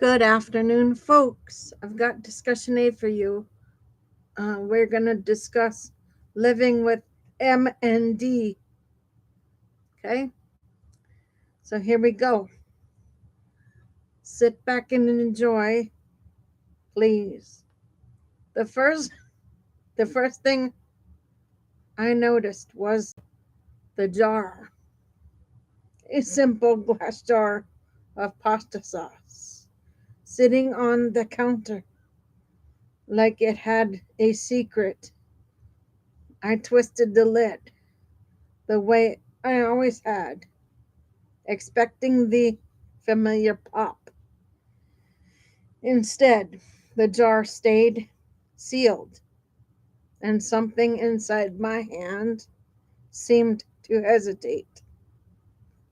Good afternoon, folks. I've got discussion aid for you. We're going to discuss living with MND. Okay, so here we go. Sit back and enjoy, please. The first, the first thing I noticed was the jar, a simple glass jar of pasta sauce, sitting on the counter like it had a secret. I twisted the lid the way I always had, expecting the familiar pop. Instead, the jar stayed sealed, and something inside my hand seemed to hesitate,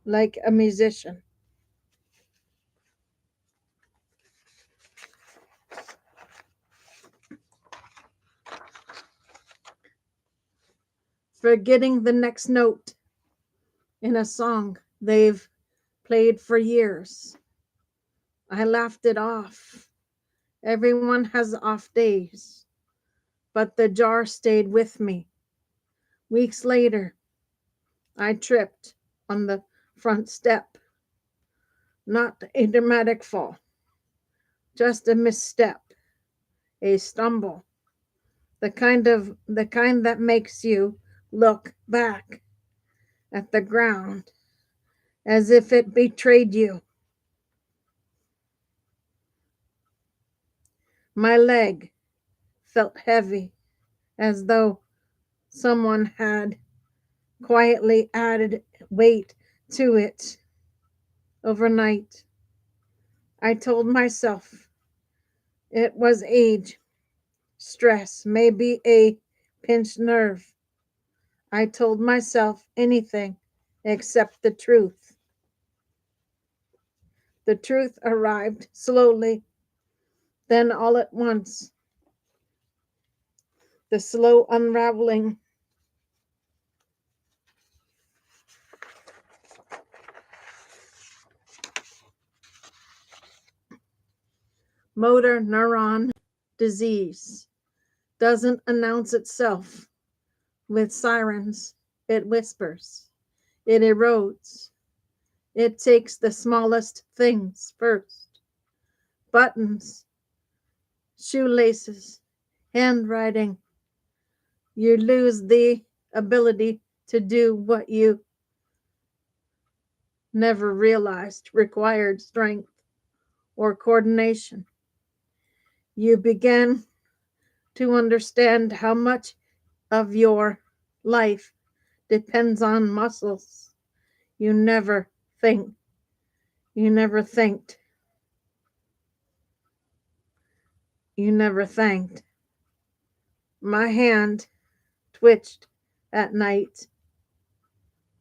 like a musician. Forgetting the next note in a song they've played for years. I laughed it off. Everyone has off days, but the jar stayed with me. Weeks later, I tripped on the front step. Not a dramatic fall, just a misstep, a stumble, the kind that makes you look back at the ground as if it betrayed you. My leg felt heavy, as though someone had quietly added weight to it overnight. I told myself it was age, stress, maybe a pinched nerve. I told myself anything except the truth. The truth arrived slowly, then all at once. The slow unraveling. Motor neuron disease doesn't announce itself with sirens, it whispers, it erodes, it takes the smallest things first: buttons, shoelaces, handwriting. You lose the ability to do what you never realized required strength or coordination. You begin to understand how much of your life depends on muscles you never think you never thanked you never thanked. My hand twitched at night,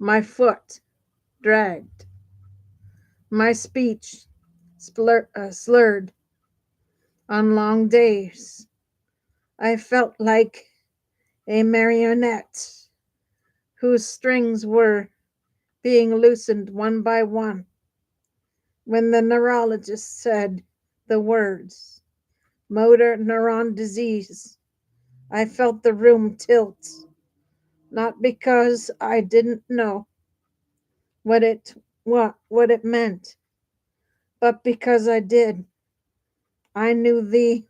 my foot dragged, my speech slurred on long days. I felt like a marionette whose strings were being loosened one by one. When the neurologist said the words motor neuron disease, I felt the room tilt, not because I didn't know what it meant, but because I did. I knew the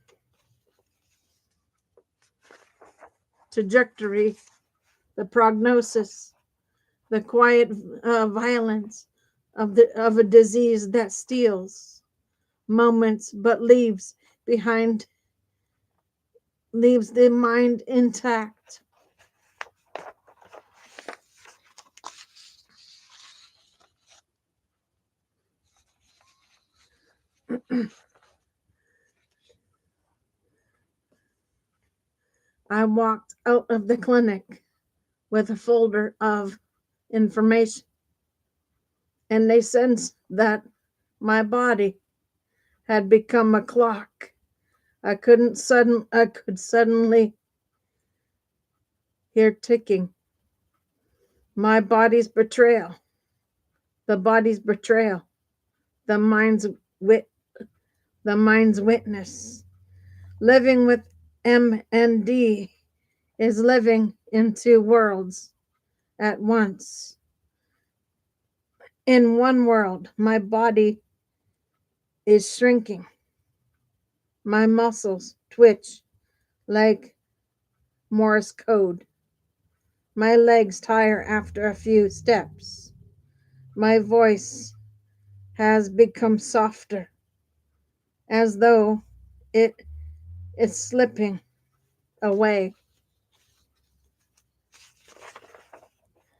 trajectory, the prognosis, the quiet violence of a disease that steals moments but behind leaves the mind intact. I walked out of the clinic with a folder of information, and they sensed that my body had become a clock. I could suddenly hear ticking. My body's betrayal, the body's betrayal, the mind's the mind's witness. Living with MND is living in two worlds at once. In one world, my body is shrinking. My muscles twitch like Morse code. My legs tire after a few steps. My voice has become softer, as though it is slipping away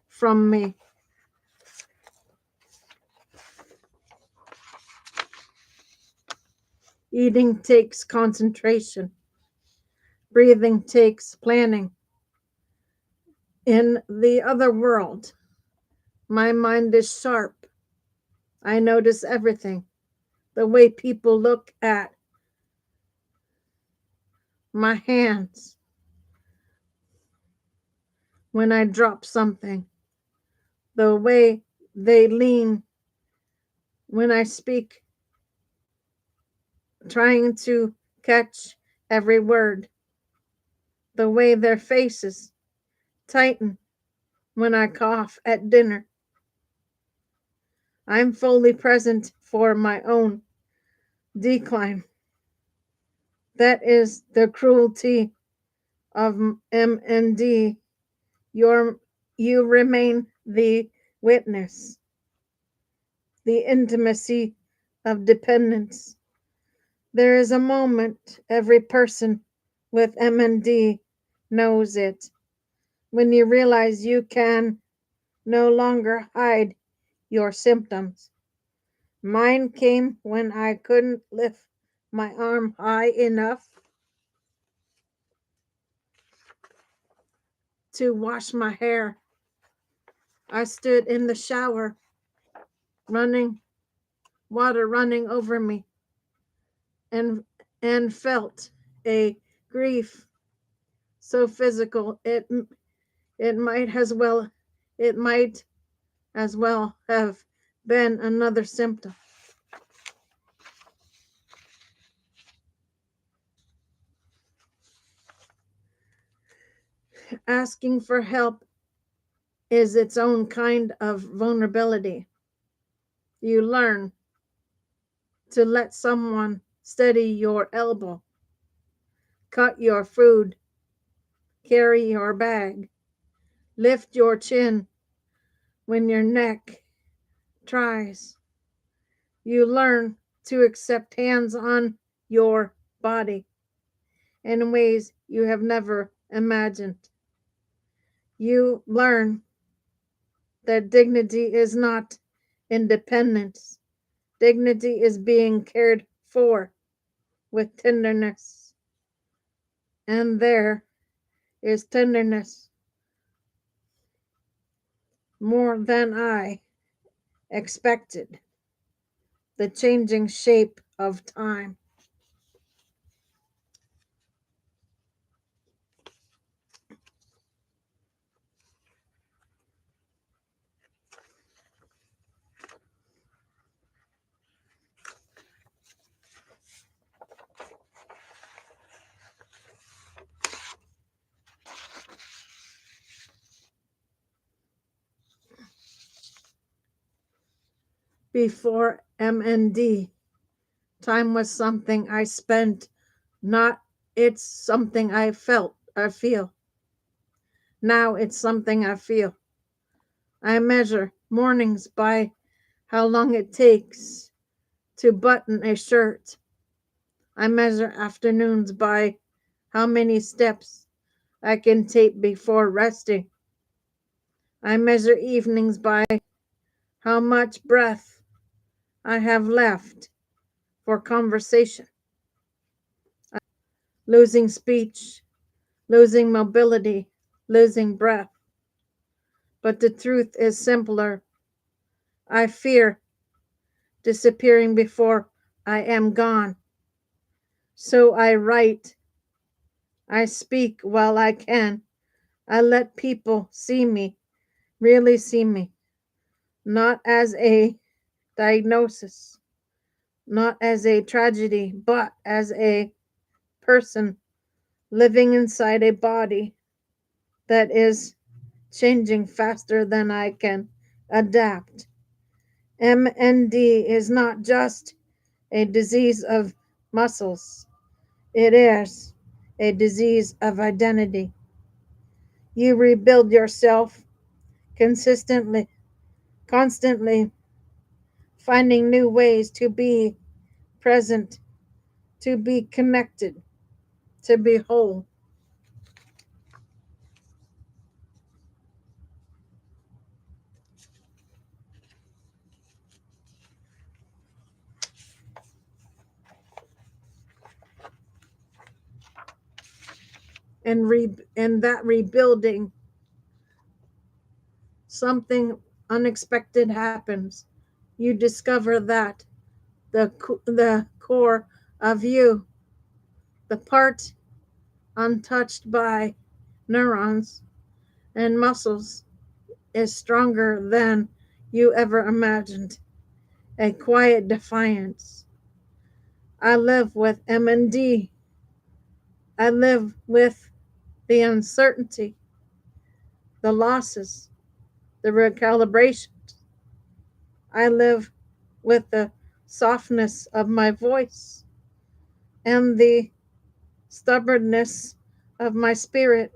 from me. Eating takes concentration. Breathing takes planning. In the other world, my mind is sharp. I notice everything. The way people look at my hands when I drop something. The way they lean when I speak, trying to catch every word. The way their faces tighten when I cough at dinner. I'm fully present for my own decline. That is the cruelty of MND. You remain the witness, the intimacy of dependence. There is a moment every person with MND knows it, when you realize you can no longer hide your symptoms. Mine came when I couldn't lift my arm high enough to wash my hair. I stood in the shower, water running over me, and felt a grief so physical it might as well have been another symptom. Asking for help is its own kind of vulnerability. You learn to let someone steady your elbow, cut your food, carry your bag, lift your chin when your neck tries. You learn to accept hands on your body in ways you have never imagined. You learn that dignity is not independence. Dignity is being cared for with tenderness. And there is tenderness more than I expected. The changing shape of time. Before MND, time was something I spent, not it's something I feel. Now it's something I feel. I measure mornings by how long it takes to button a shirt. I measure afternoons by how many steps I can take before resting. I measure evenings by how much breath I have left for conversation. Losing speech, losing mobility, losing breath. But the truth is simpler. I fear disappearing before I am gone. So I write. I speak while I can. I let people see me, really see me, not as a diagnosis, not as a tragedy, but as a person living inside a body that is changing faster than I can adapt. MND is not just a disease of muscles, it is a disease of identity. You rebuild yourself consistently, constantly finding new ways to be present, to be connected, to be whole. And that rebuilding, something unexpected happens. You discover that the core of you, the part untouched by neurons and muscles, is stronger than you ever imagined. A quiet defiance. I live with MND. I live with the uncertainty, the losses, the recalibrations. I live with the softness of my voice and the stubbornness of my spirit.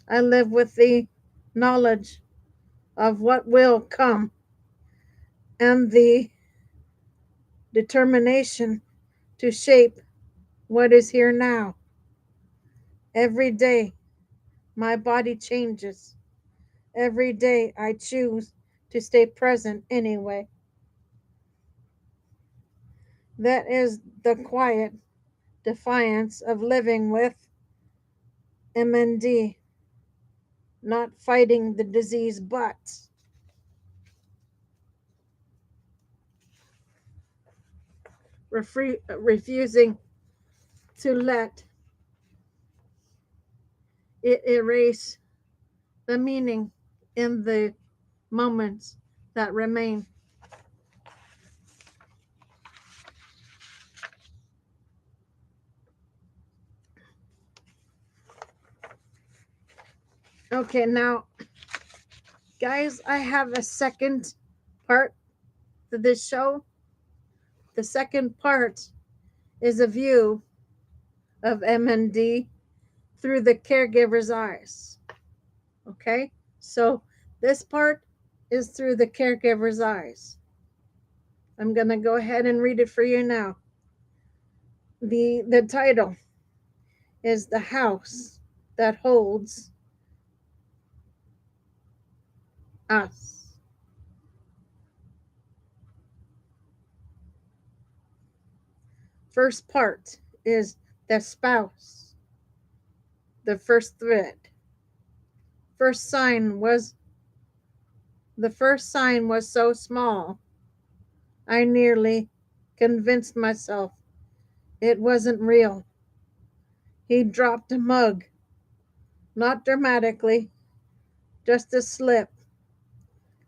I live with the knowledge of what will come and the determination to shape what is here now. Every day, my body changes. Every day, I choose to stay present anyway. That is the quiet defiance of living with MND, not fighting the disease, but refusing to let it erase the meaning in the moments that remain. Okay, now, guys, I have a second part to this show. The second part is a view of MND through the caregiver's eyes. Okay, so this part is through the caregiver's eyes. I'm going to go ahead and read it for you now. The title is The House That Holds Us. First part is the spouse, the first thread. First sign was the first sign was so small, I nearly convinced myself it wasn't real. He dropped a mug, not dramatically, just a slip,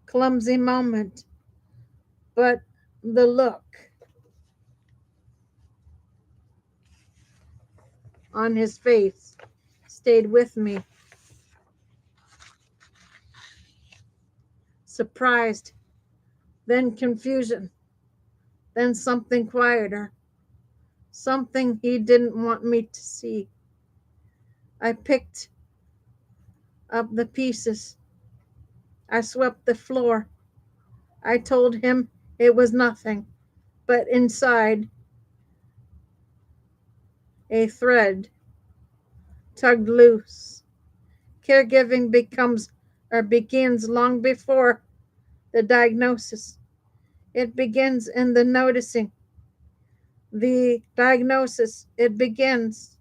clumsy moment, but the look on his face stayed with me. Surprised, then confusion, then something quieter, something he didn't want me to see. I picked up the pieces. I swept the floor. I told him it was nothing, but inside, a thread tugged loose. Caregiving begins long before the diagnosis. It begins in the noticing. The diagnosis, it begins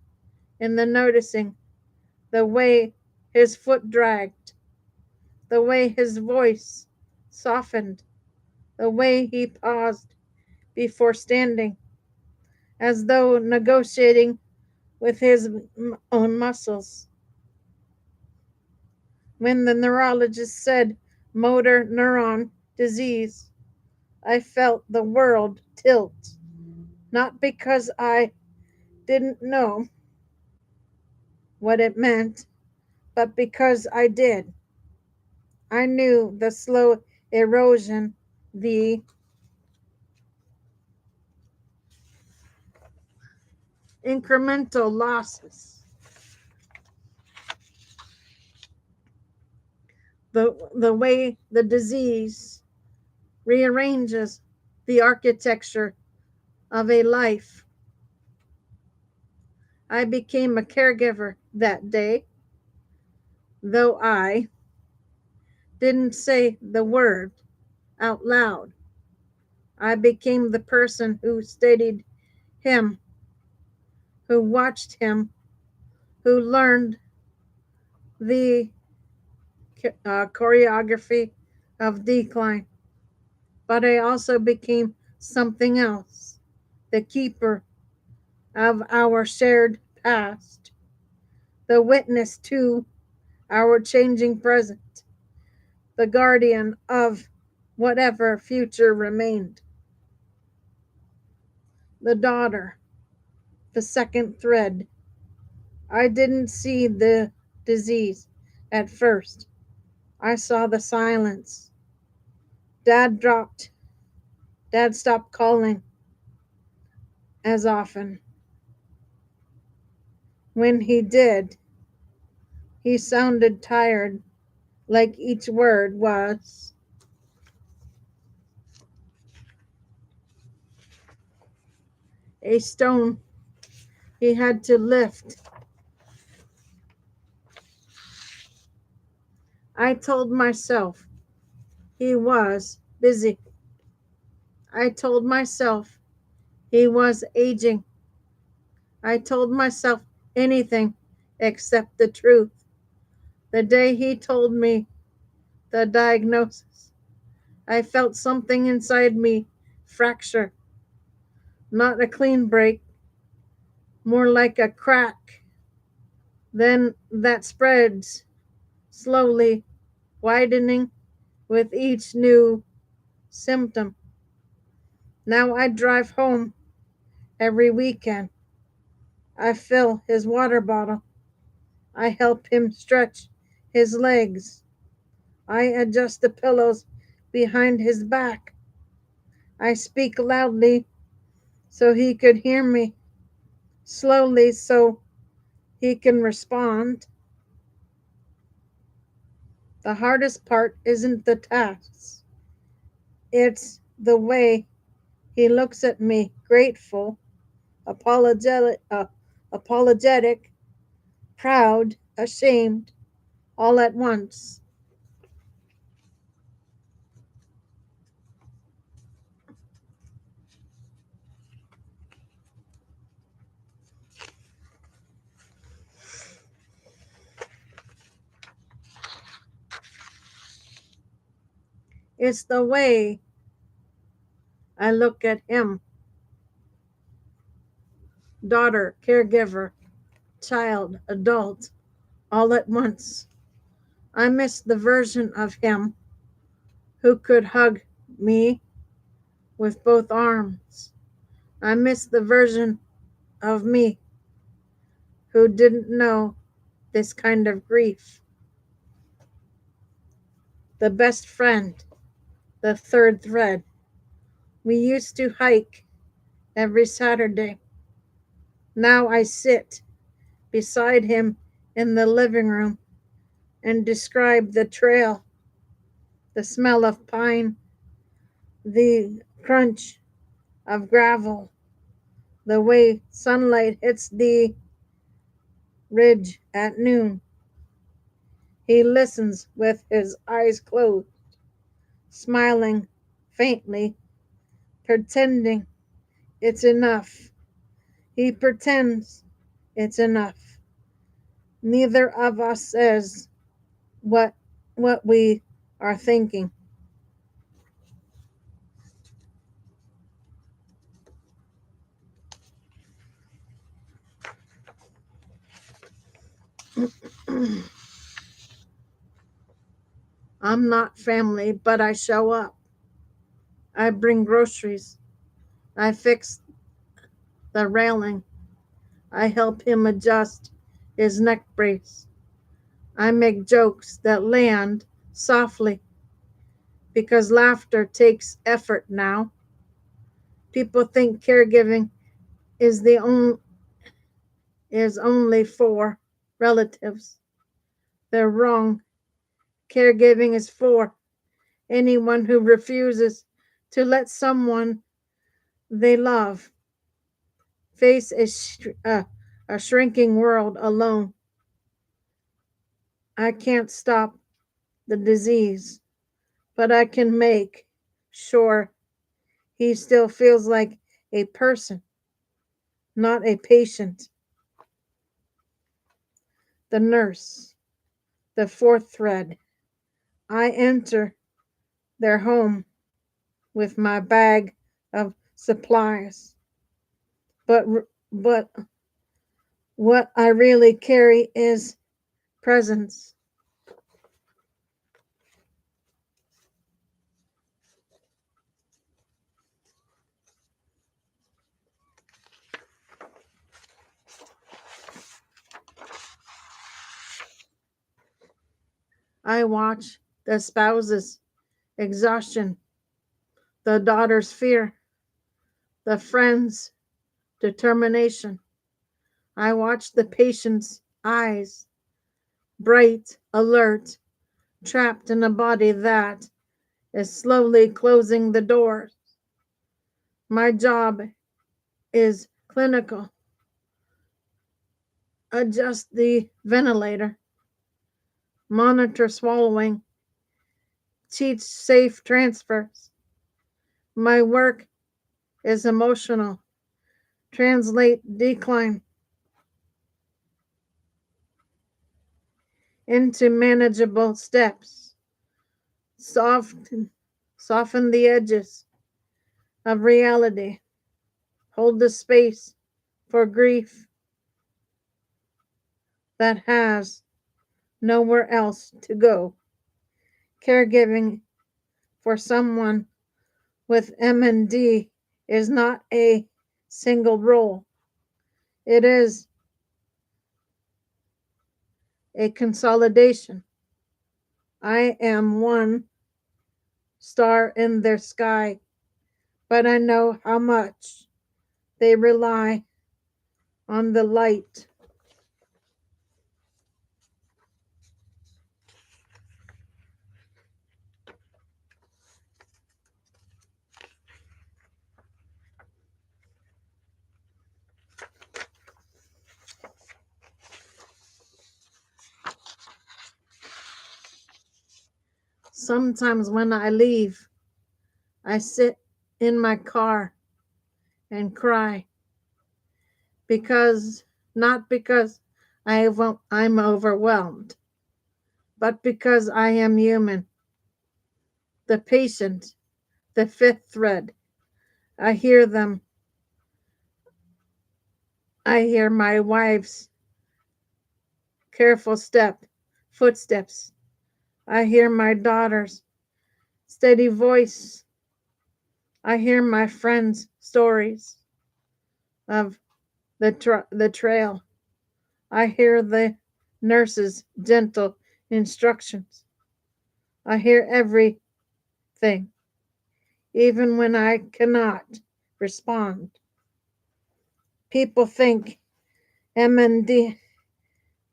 in the noticing, the way his foot dragged, the way his voice softened, the way he paused before standing, as though negotiating with his own muscles. When the neurologist said motor neuron disease, I felt the world tilt, not because I didn't know what it meant, but because I did. I knew the slow erosion, the incremental losses, the way the disease rearranges the architecture of a life. I became a caregiver that day, though I didn't say the word out loud. I became the person who steadied him, who watched him, who learned the choreography of decline. But I also became something else, the keeper of our shared past, the witness to our changing present, the guardian of whatever future remained. The daughter, the second thread. I didn't see the disease at first. I saw the silence. Dad dropped. Dad stopped calling as often. When he did, he sounded tired, like each word was a stone he had to lift. I told myself he was busy. I told myself he was aging. I told myself anything except the truth. The day he told me the diagnosis, I felt something inside me fracture. Not a clean break, more like a crack. Then that spreads, slowly widening with each new symptom. Now I drive home every weekend. I fill his water bottle. I help him stretch his legs. I adjust the pillows behind his back. I speak loudly so he could hear me, slowly so he can respond. The hardest part isn't the task, it's the way he looks at me, grateful, apologetic, proud, ashamed, all at once. It's the way I look at him, daughter, caregiver, child, adult, all at once. I miss the version of him who could hug me with both arms. I miss the version of me who didn't know this kind of grief. The best friend, the third thread. We used to hike every Saturday. Now I sit beside him in the living room and describe the trail, the smell of pine, the crunch of gravel, the way sunlight hits the ridge at noon. He listens with his eyes closed, smiling faintly, pretending it's enough. He pretends it's enough. Neither of us says what we are thinking. I'm not family, but I show up. I bring groceries. I fix the railing. I help him adjust his neck brace. I make jokes that land softly because laughter takes effort now. People think caregiving is the only is only for relatives. They're wrong. Caregiving is for anyone who refuses to let someone they love face a shrinking world alone. I can't stop the disease, but I can make sure he still feels like a person, not a patient. The nurse, the fourth thread. I enter their home with my bag of supplies, but what I really carry is presence. I watch the spouse's exhaustion, the daughter's fear, the friend's determination. I watch the patient's eyes, bright, alert, trapped in a body that is slowly closing the door. My job is clinical. Adjust the ventilator, monitor swallowing, teach safe transfers. My work is emotional. Translate decline into manageable steps. Soften, soften the edges of reality. Hold the space for grief that has nowhere else to go. Caregiving for someone with MND is not a single role. It is a consolidation. I am one star in their sky, but I know how much they rely on the light. Sometimes when I leave, I sit in my car and cry because not because I'm overwhelmed, but because I am human. The patient, the fifth thread. I hear them. I hear my wife's careful footsteps. I hear my daughter's steady voice. I hear my friends' stories of the trail. I hear the nurse's gentle instructions. I hear everything, even when I cannot respond. People think MND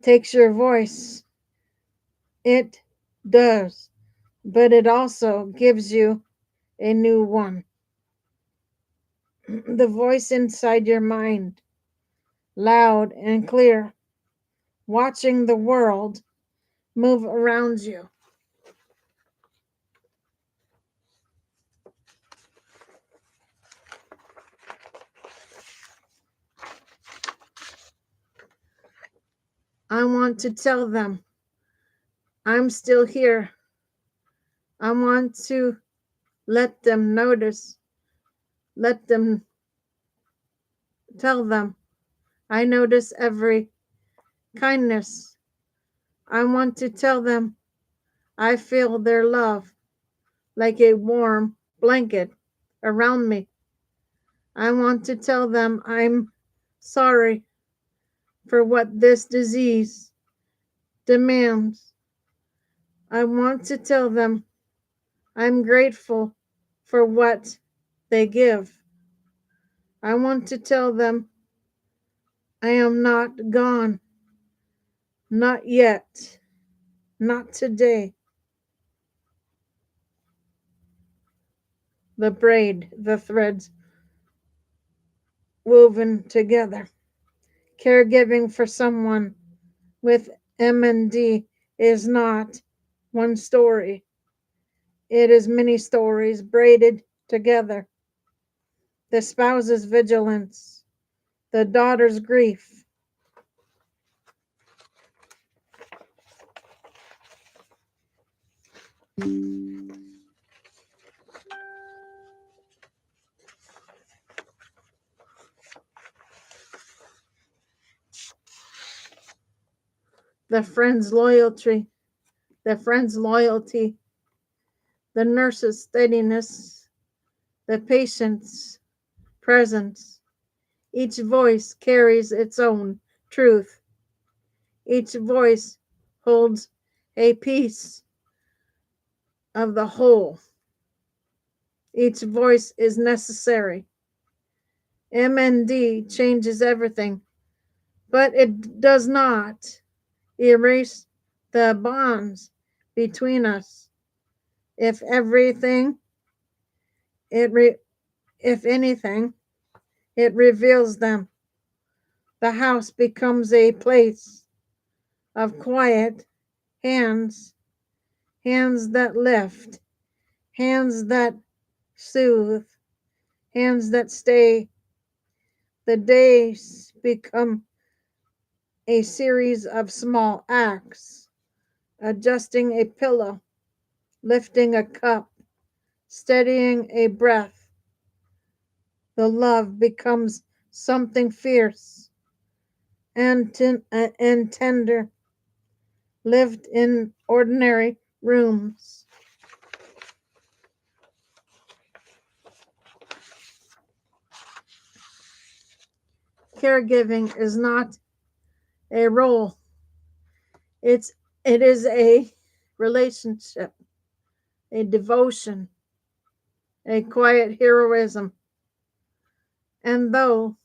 takes your voice. It does, but it also gives you a new one. The voice inside your mind, loud and clear, watching the world move around you. I want to tell them I'm still here. I want to let them notice, let them tell them I notice every kindness. I want to tell them I feel their love like a warm blanket around me. I want to tell them I'm sorry for what this disease demands. I want to tell them I'm grateful for what they give. I want to tell them I am not gone. Not yet. Not today. The braid, the threads woven together. Caregiving for someone with MND is not one story. It is many stories braided together. The spouse's vigilance, the daughter's grief, the friend's loyalty, the friend's loyalty, the nurse's steadiness, the patient's presence. Each voice carries its own truth. Each voice holds a piece of the whole. Each voice is necessary. MND changes everything, but it does not erase the bonds between us. If everything, if anything, it reveals them. The house becomes a place of quiet hands, hands that lift, hands that soothe, hands that stay. The days become a series of small acts, adjusting a pillow, lifting a cup, steadying a breath. The love becomes something fierce and tender, lived in ordinary rooms. Caregiving is not a role. It is a relationship, a devotion, a quiet heroism. And though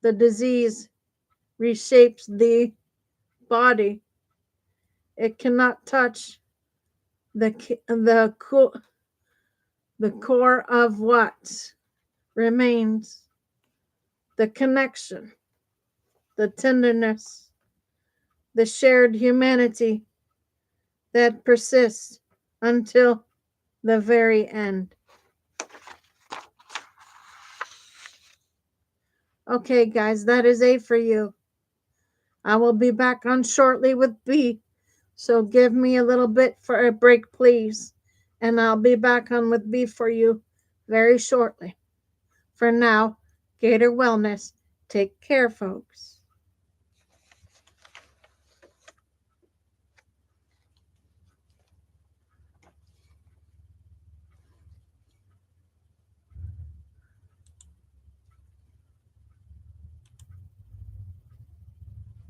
the disease reshapes the body, it cannot touch the core of what remains, the connection, the tenderness, the shared humanity that persists until the very end. Okay, guys, that is A for you. I will be back on shortly with B, so give me a little bit for a break, please, and I'll be back on with B for you very shortly. For now, Gator Wellness, take care, folks.